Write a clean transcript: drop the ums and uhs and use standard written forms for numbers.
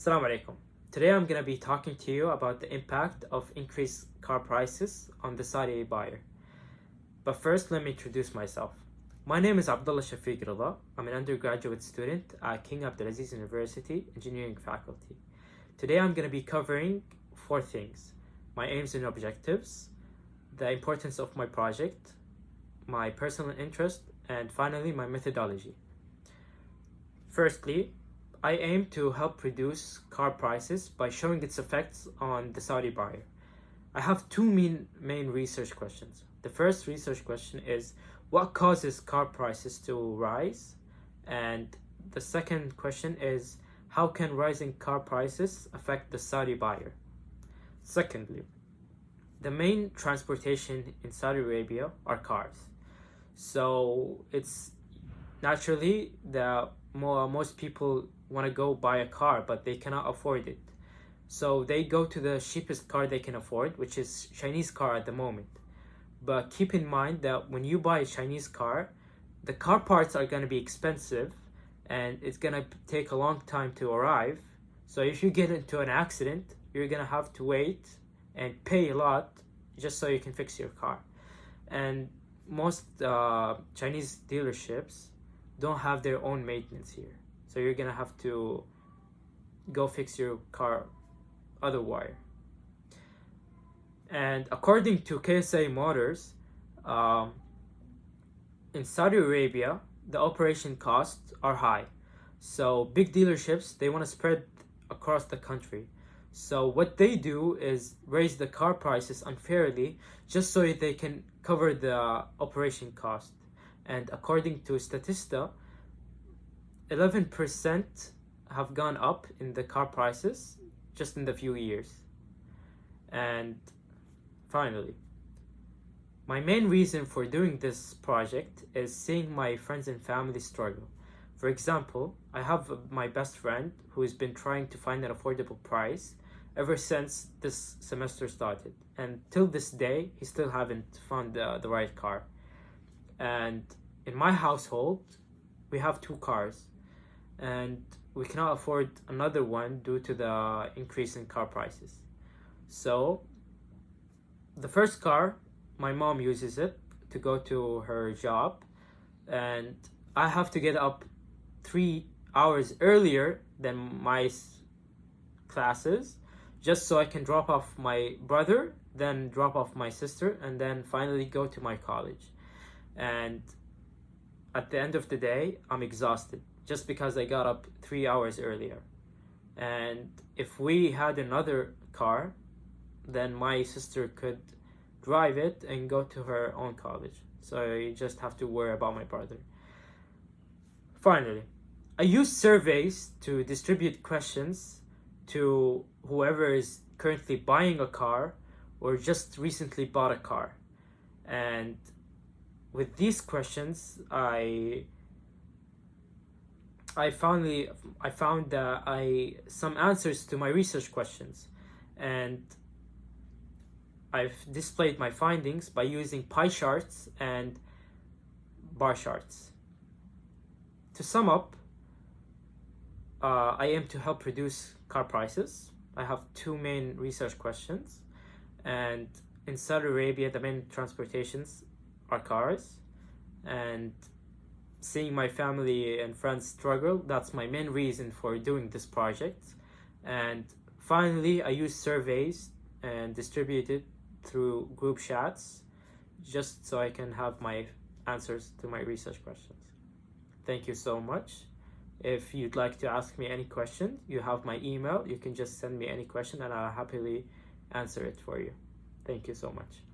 Assalamu alaikum. Today I'm going to be talking to you about the impact of increased car prices on the Saudi buyer. But first, let me introduce myself. My name is Abdullah Shafiq Rida. I'm an undergraduate student at King Abdulaziz University, Engineering Faculty. Today I'm going to be covering 4 things: my aims and objectives, the importance of my project, my personal interest, and finally my methodology. Firstly, I aim to help reduce car prices by showing its effects on the Saudi buyer. I have 2 main research questions. The first research question is, what causes car prices to rise? And the second question is, how can rising car prices affect the Saudi buyer? Secondly, the main transportation in Saudi Arabia are cars. So it's naturally most people want to go buy a car, but they cannot afford it. So they go to the cheapest car they can afford, which is Chinese car at the moment. But keep in mind that when you buy a Chinese car, the car parts are going to be expensive and it's going to take a long time to arrive. So if you get into an accident, you're going to have to wait and pay a lot just so you can fix your car. And most Chinese dealerships don't have their own maintenance here. So you're going to have to go fix your car otherwise. And according to KSA Motors, in Saudi Arabia, the operation costs are high. So big dealerships, they want to spread across the country. So what they do is raise the car prices unfairly just so they can cover the operation cost. And according to Statista, 11% have gone up in the car prices just in the few years. And finally, my main reason for doing this project is seeing my friends and family struggle. For example, I have my best friend who has been trying to find an affordable price ever since this semester started. And till this day, he still haven't found the right car. And in my household, we have 2 cars. And we cannot afford another one due to the increase in car prices. So the first car, my mom uses it to go to her job, and I have to get up 3 hours earlier than my classes just so I can drop off my brother, then drop off my sister, and then finally go to my college. And at the end of the day, I'm exhausted just because I got up 3 hours earlier. And if we had another car, then my sister could drive it and go to her own college. So you just have to worry about my brother. Finally, I use surveys to distribute questions to whoever is currently buying a car or just recently bought a car. And with these questions, I found some answers to my research questions, and I've displayed my findings by using pie charts and bar charts. To sum up, I aim to help reduce car prices. I have 2 main research questions, and in Saudi Arabia, the main transportations are cars, and seeing my family and friends struggle, that's my main reason for doing this project. And finally, I use surveys and distribute it through group chats just so I can have my answers to my research questions. Thank you so much. If you'd like to ask me any question, you have my email. You can just send me any question and I'll happily answer it for you. Thank you so much.